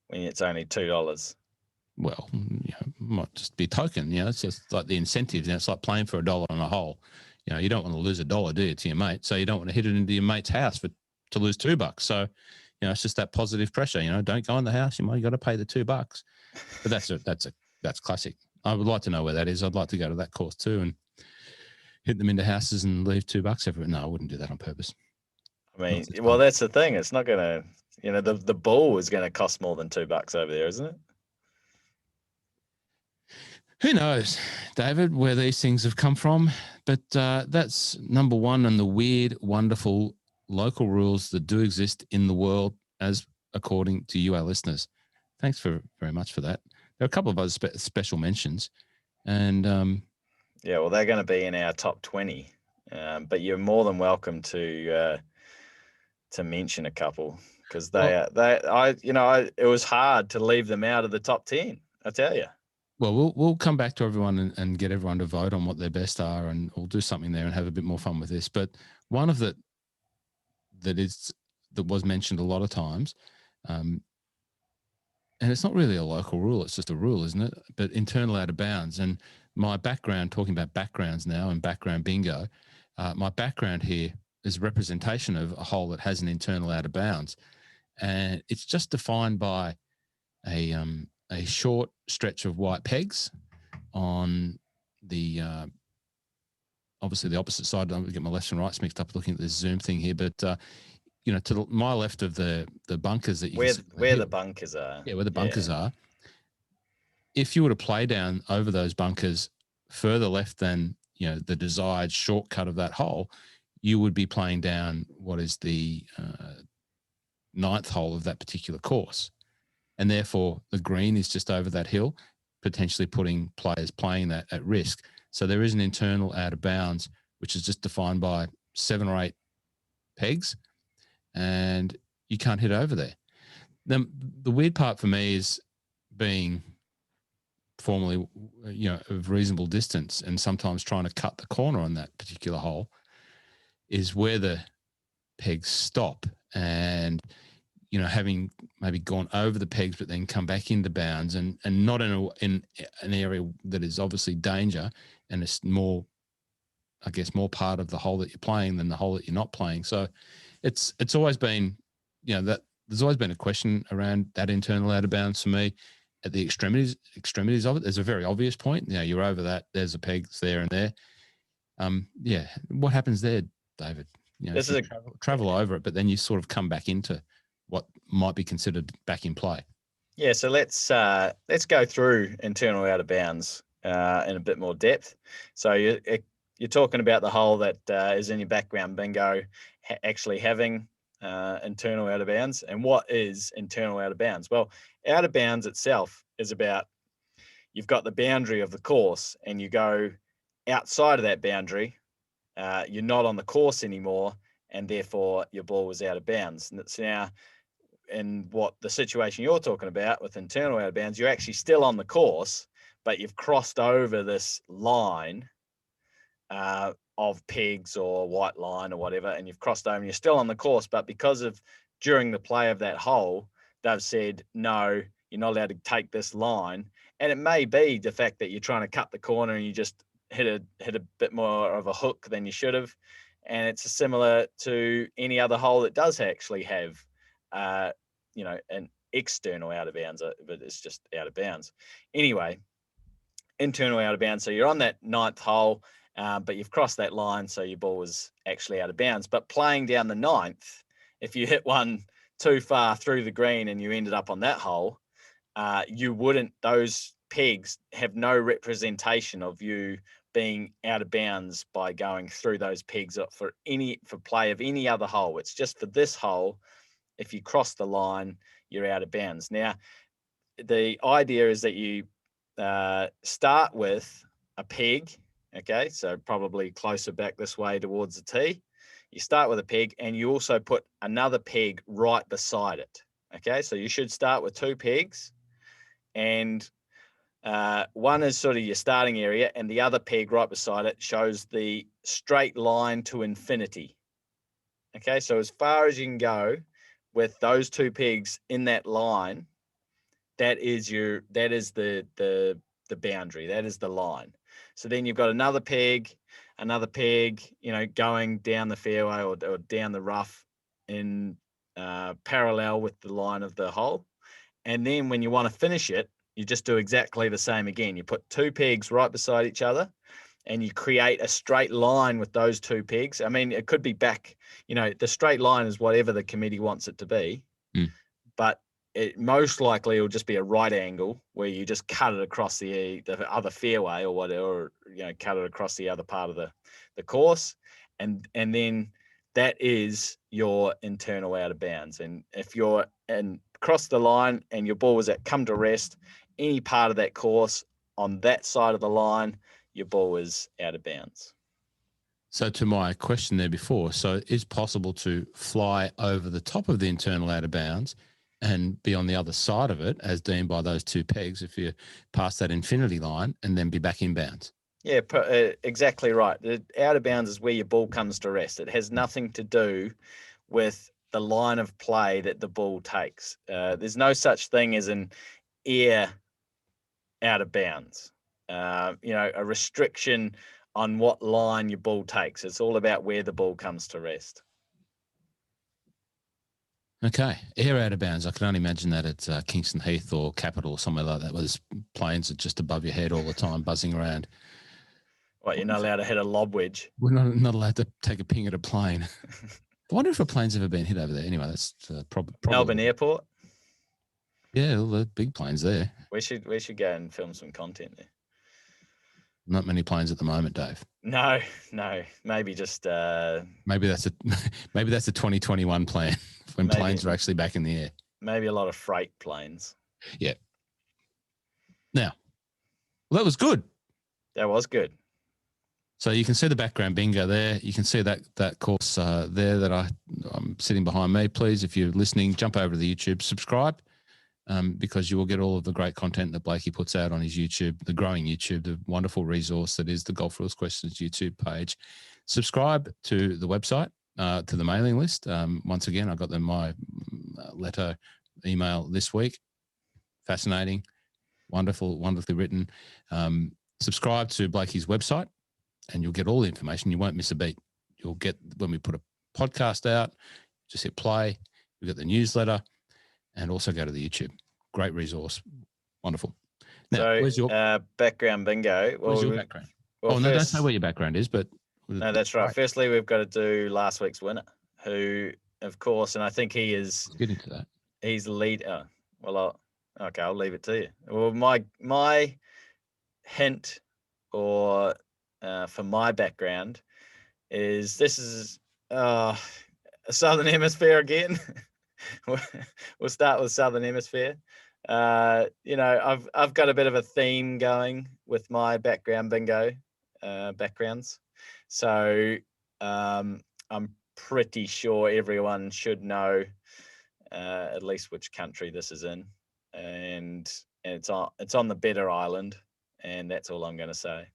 when it's only $2. Well, might just be a token. It's just like the incentives. It's like playing for $1 on a hole. You don't want to lose $1, do you, to your mate? So you don't want to hit it into your mate's house to lose $2. So, it's just that positive pressure. Don't go in the house. You got to pay the $2. But that's classic. I would like to know where that is. I'd like to go to that course too and hit them into houses and leave $2 everywhere. No, I wouldn't do that on purpose. I mean, well, that's the thing. It's not going to, the ball is going to cost more than $2 over there, isn't it? Who knows, David, where these things have come from? But that's number one on the weird, wonderful local rules that do exist in the world, as according to you, our listeners. Thanks very much for that. There are a couple of other special mentions, and well, they're going to be in our top 20. But you're more than welcome to mention a couple, because it was hard to leave them out of the top 10. I tell you. Well, we'll come back to everyone and get everyone to vote on what their best are, and we'll do something there and have a bit more fun with this. But one of that was mentioned a lot of times, and it's not really a local rule; it's just a rule, isn't it? But internal out of bounds. And my background, talking about backgrounds now and background bingo, my background here is a representation of a hole that has an internal out of bounds, and it's just defined by a short stretch of white pegs on the obviously the opposite side. I don't get my lefts and rights mixed up looking at this Zoom thing here, but to my left of the bunkers that you where the bunkers are. Yeah, where the bunkers are. If you were to play down over those bunkers further left than the desired shortcut of that hole, you would be playing down what is the ninth hole of that particular course. And therefore, the green is just over that hill, potentially putting players playing that at risk. So there is an internal out of bounds, which is just defined by 7 or 8 pegs, and you can't hit over there. The weird part for me is being formally, of reasonable distance and sometimes trying to cut the corner on that particular hole is where the pegs stop, and having maybe gone over the pegs but then come back into bounds and not in an area that is obviously danger, and it's more part of the hole that you're playing than the hole that you're not playing. So it's always been, that there's always been a question around that internal out of bounds for me at the extremities of it. There's a very obvious point. You're over that, there's the pegs there and there. What happens there, David? This is travel over it, but then you sort of come back into what might be considered back in play. Yeah, so let's go through internal out of bounds in a bit more depth. So you're talking about the hole that is in your background bingo actually having internal out of bounds. And what is internal out of bounds? Well, out of bounds itself is about, you've got the boundary of the course and you go outside of that boundary. You're not on the course anymore, and therefore your ball was out of bounds. And it's now, in what the situation you're talking about with internal out of bounds, you're actually still on the course, but you've crossed over this line of pegs or white line or whatever, and you've crossed over and you're still on the course, but because of during the play of that hole, they've said, no, you're not allowed to take this line. And it may be the fact that you're trying to cut the corner and you just hit a bit more of a hook than you should have. And it's similar to any other hole that does actually have, an external out of bounds, but it's just out of bounds. Anyway, internal out of bounds. So you're on that ninth hole, but you've crossed that line, so your ball was actually out of bounds. But playing down the ninth, if you hit one too far through the green and you ended up on that hole, those pegs have no representation of you being out of bounds by going through those pegs for play of any other hole. It's just for this hole. If you cross the line, you're out of bounds. Now, the idea is that you start with a peg, okay? So probably closer back this way towards the tee. You start with a peg and you also put another peg right beside it, okay? So you should start with two pegs, and one is sort of your starting area, and the other peg right beside it shows the straight line to infinity. Okay, so as far as you can go with those two pegs in that line, that is the boundary. That is the line. So then you've got another peg, going down the fairway or down the rough in parallel with the line of the hole. And then when you want to finish it, you just do exactly the same again. You put two pegs right beside each other and you create a straight line with those two pegs. I mean, it could be back, the straight line is whatever the committee wants it to be, but it most likely will just be a right angle where you just cut it across the other fairway or whatever, cut it across the other part of the course. And then that is your internal out of bounds. And if you're cross the line and your ball was at come to rest, any part of that course on that side of the line, your ball is out of bounds. So to my question there before, so it's possible to fly over the top of the internal out of bounds and be on the other side of it as deemed by those two pegs if you pass that infinity line and then be back in bounds. Yeah, exactly right. The out of bounds is where your ball comes to rest. It has nothing to do with the line of play that the ball takes. There's no such thing as an air out of bounds. A restriction on what line your ball takes. It's all about where the ball comes to rest. Okay, air out of bounds. I can only imagine that at Kingston Heath or Capital or somewhere like that, where there's planes are just above your head all the time, buzzing around. What, you're not allowed to hit a lob wedge? We're not allowed to take a ping at a plane. I wonder if a plane's ever been hit over there. Anyway, that's probably Melbourne Airport. Yeah, all the big planes there. We should go and film some content there. Not many planes at the moment, Dave. No. Maybe just maybe that's a 2021 plan when planes are actually back in the air. Maybe a lot of freight planes. Yeah. Now, well, that was good. That was good. So you can see the background bingo there. You can see that course there that I'm sitting behind me. Please, if you're listening, jump over to the YouTube, subscribe, because you will get all of the great content that Blakey puts out on his YouTube, the growing YouTube, the wonderful resource that is the Golf Rules Questions YouTube page. Subscribe to the website, to the mailing list. Once again, I got my letter email this week. Fascinating, wonderful, wonderfully written. Subscribe to Blakey's website, and you'll get all the information. You won't miss a beat. You'll get, when we put a podcast out, just hit play. You'll get the newsletter and also go to the YouTube. Great resource. Wonderful. Now, so, where's your background bingo? Where's your background? Well, no, don't say where your background is, but. No, that's right. Firstly, we've got to do last week's winner, who, of course, and I think he is. Let's get into that. He's the lead. I'll leave it to you. Well, my hint or for my background is this is a Southern Hemisphere again. We'll start with Southern Hemisphere. I've got a bit of a theme going with my background bingo backgrounds. So I'm pretty sure everyone should know at least which country this is in, and it's on the better island, and that's all I'm going to say.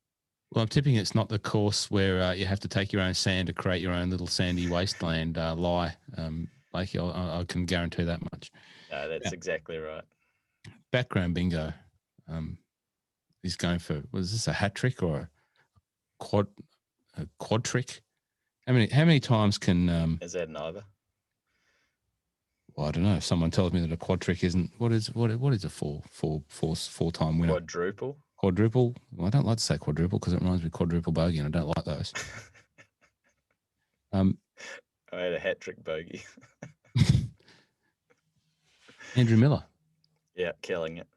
Well, I'm tipping it's not the course where you have to take your own sand to create your own little sandy wasteland lie. Blakey, I can guarantee that much. No, that's exactly right. Background bingo. He's going for, was this a hat trick or a quad trick? How many times can is that an Ivor? Well, I don't know. If someone tells me that a quad trick isn't, what is a four-time winner? Quadruple. Well, I don't like to say quadruple because it reminds me of quadruple bogey, and I don't like those. I had a hat trick bogey. Andrew Miller. Yeah, killing it.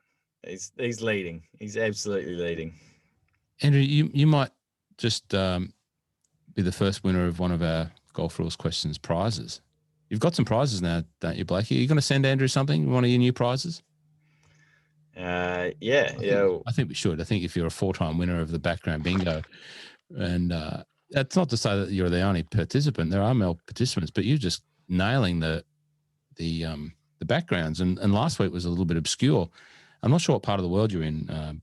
He's leading. He's absolutely leading. Andrew, you might just be the first winner of one of our Golf Rules Questions prizes. You've got some prizes now, don't you, Blakey? Are you going to send Andrew something? One of your new prizes? Yeah. I think we should. I think if you're a 4-time winner of the background bingo, and that's not to say that you're the only participant. There are male participants, but you're just nailing the backgrounds. And last week was a little bit obscure. I'm not sure what part of the world you're in,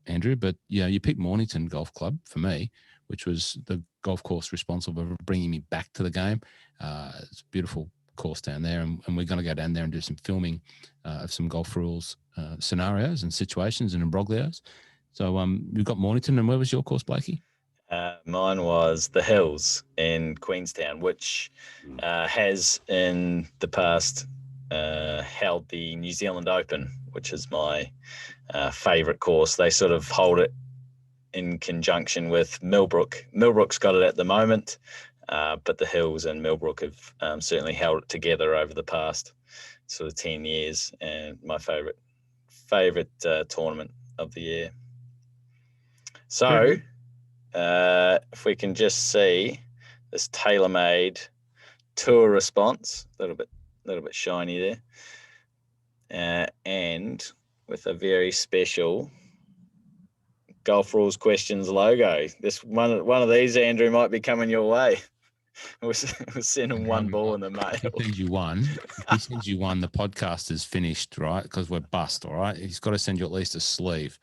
Andrew, but you picked Mornington Golf Club for me, which was the golf course responsible for bringing me back to the game. It's a beautiful course down there, and we're going to go down there and do some filming of some Golf Rules scenarios and situations and imbroglios. So we've got Mornington, and where was your course, Blakey? Mine was the Hills in Queenstown, which has in the past held the New Zealand Open, which is my favourite course. They sort of hold it in conjunction with Millbrook. Millbrook's got it at the moment, but the Hills and Millbrook have certainly held it together over the past sort of 10 years, and my favourite tournament of the year. So if we can just see this tailor-made tour response, a little bit shiny there, and with a very special Golf Rules Questions logo. This one of these, Andrew, might be coming your way. We're sending one ball in the mail. If he sends you one, the podcast is finished, right? Because we're bust, all right? He's got to send you at least a sleeve.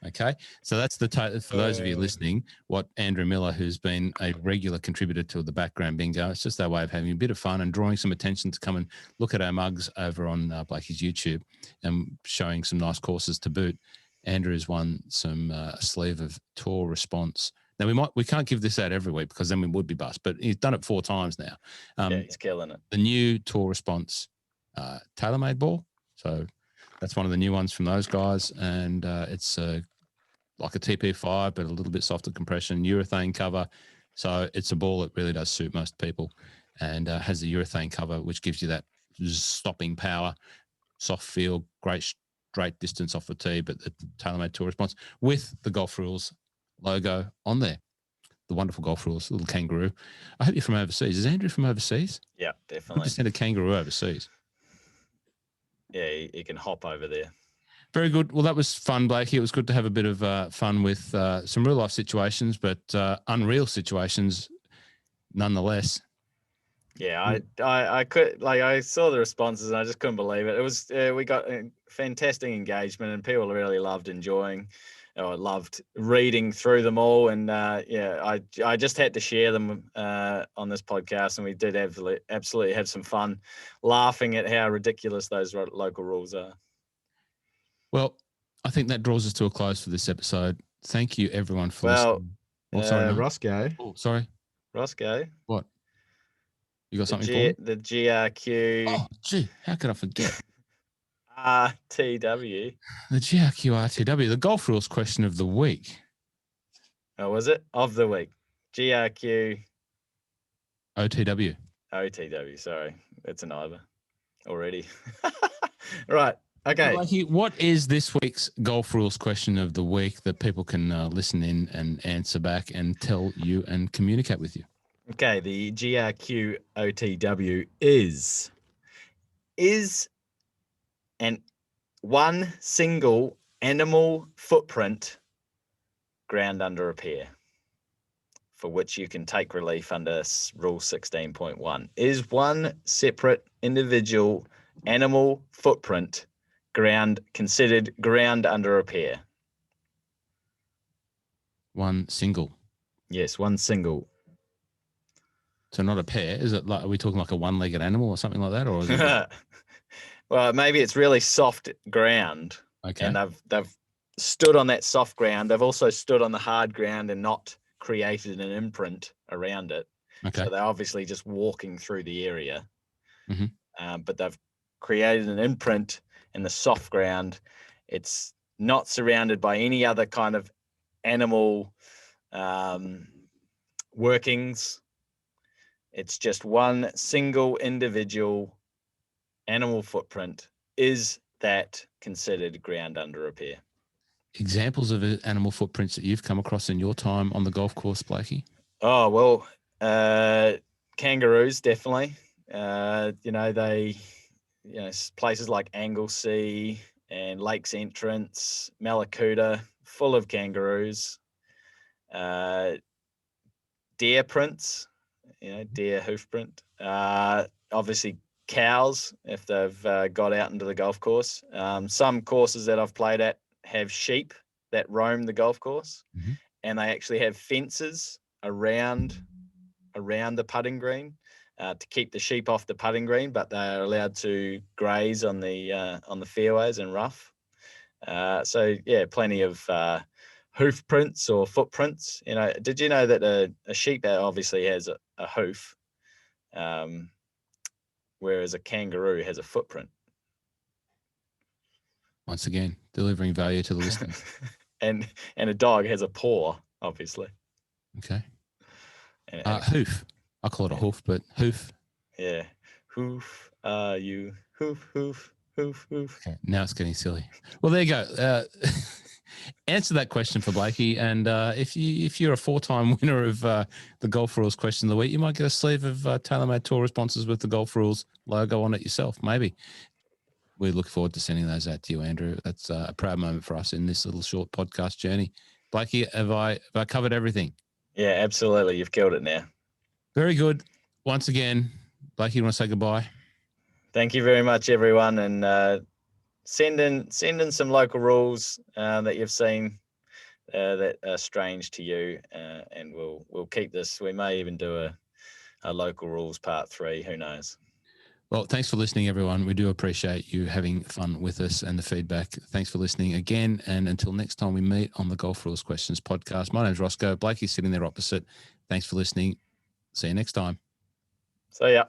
Okay, so that's for those of you listening, what Andrew Miller, who's been a regular contributor to the background bingo, it's just our way of having a bit of fun and drawing some attention to come and look at our mugs over on Blakey's YouTube and showing some nice courses to boot. Andrew has won some sleeve of tour response. Now we can't give this out every week because then we would be bust, but he's done it 4 times now. He's killing it. The new tour response tailor-made ball. So that's one of the new ones from those guys, and it's like a TP5, but a little bit softer compression, urethane cover. So it's a ball that really does suit most people, and has the urethane cover, which gives you that stopping power, soft feel, great straight distance off the tee, but the tailor-made tour response with the Golf Rules logo on there. The wonderful Golf Rules, little kangaroo. I hope you're from overseas. Is Andrew from overseas? Yeah, definitely. Just send a kangaroo overseas. Yeah, he can hop over there. Very good. Well, that was fun, Blakey. It was good to have a bit of fun with some real life situations, but unreal situations nonetheless. Yeah, I could, like, I saw the responses and I just couldn't believe it. It was we got fantastic engagement, and people really loved loved reading through them all. And I just had to share them on this podcast, and we did absolutely have some fun laughing at how ridiculous those local rules are. Well, I think that draws us to a close for this episode. Thank you, everyone, for listening. Sorry, Rossco. Oh, sorry. Roscoe. What? You got something for me? The GRQ. Oh, gee, how could I forget? RTW. The GRQ RTW, the Golf Rules Question of the week. Oh, was it? Of the week. GRQ. OTW. OTW, sorry. That's an Ivor already. Right. Okay. Blakey, what is this week's Golf Rules Question of the week that people can listen in and answer back and tell you and communicate with you? Okay, the GRQ OTW is an one single animal footprint ground under repair, for which you can take relief under Rule 16.1. Is one separate individual animal footprint considered ground under repair? One single. Yes, one single. So not a pair. Is it like, are we talking like a one-legged animal or something like that? Or is it? Well, maybe it's really soft ground. Okay. And they've stood on that soft ground. They've also stood on the hard ground and not created an imprint around it. Okay. So they're obviously just walking through the area. Mm-hmm. But they've created an imprint in the soft ground. It's not surrounded by any other kind of animal workings. It's just one single individual animal footprint. Is that considered ground under repair? Examples of animal footprints that you've come across in your time on the golf course, Blakey? Oh, well, kangaroos, definitely. Places like Anglesea and Lakes Entrance, Malakuta, full of kangaroos. Deer prints, deer hoof print. Obviously cows, if they've got out into the golf course. Some courses that I've played at have sheep that roam the golf course, and they actually have fences around the putting green to keep the sheep off the putting green, but they're allowed to graze on the fairways and rough. So yeah, plenty of hoof prints or footprints. Did you know that a sheep obviously has a hoof, whereas a kangaroo has a footprint? Once again, delivering value to the listeners. and a dog has a paw, obviously. Okay. Hoof. I call it a hoof, but hoof. Yeah. Hoof. You hoof, hoof, hoof, hoof. Okay, now it's getting silly. Well, there you go. Answer that question for Blakey, and if you're a 4-time winner of the Golf Rules Question of the Week, you might get a sleeve of TaylorMade Tour responses with the Golf Rules logo on it yourself. Maybe. We look forward to sending those out to you, Andrew. That's a proud moment for us in this little short podcast journey. Blakey, have I covered everything? Yeah, absolutely. You've killed it now. Very good. Once again, Blakey, you want to say goodbye? Thank you very much, everyone, and send in some local rules that you've seen that are strange to you, and we'll keep this. We may even do a local rules part 3. Who knows? Well, thanks for listening, everyone. We do appreciate you having fun with us and the feedback. Thanks for listening again. And until next time we meet on the Golf Rules Questions podcast, my name's Rossco. Blakey's sitting there opposite. Thanks for listening. See you next time. See ya.